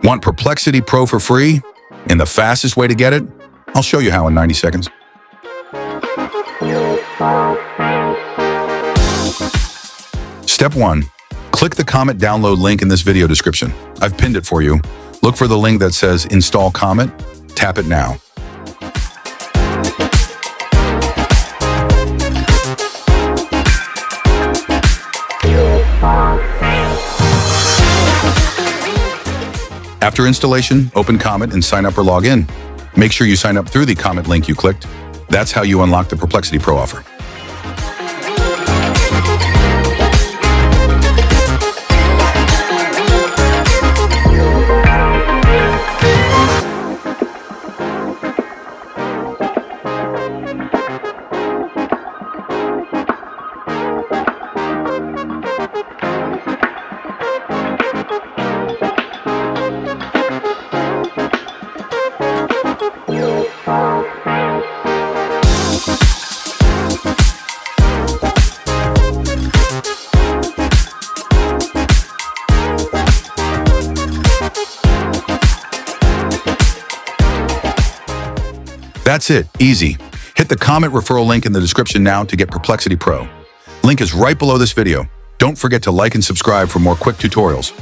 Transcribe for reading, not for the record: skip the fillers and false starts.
Want Perplexity Pro for free? And the fastest way to get it? I'll show you how in 90 seconds. Step 1. Click the Comet download link in this video description. I've pinned it for you. Look for the link that says Install Comet. Tap it now. After installation, open Comet and sign up or log in. Make sure you sign up through the Comet link you clicked. That's how you unlock the Perplexity Pro offer. That's it, easy. Hit the Comet referral link in the description now to get Perplexity Pro. Link is right below this video. Don't forget to like and subscribe for more quick tutorials.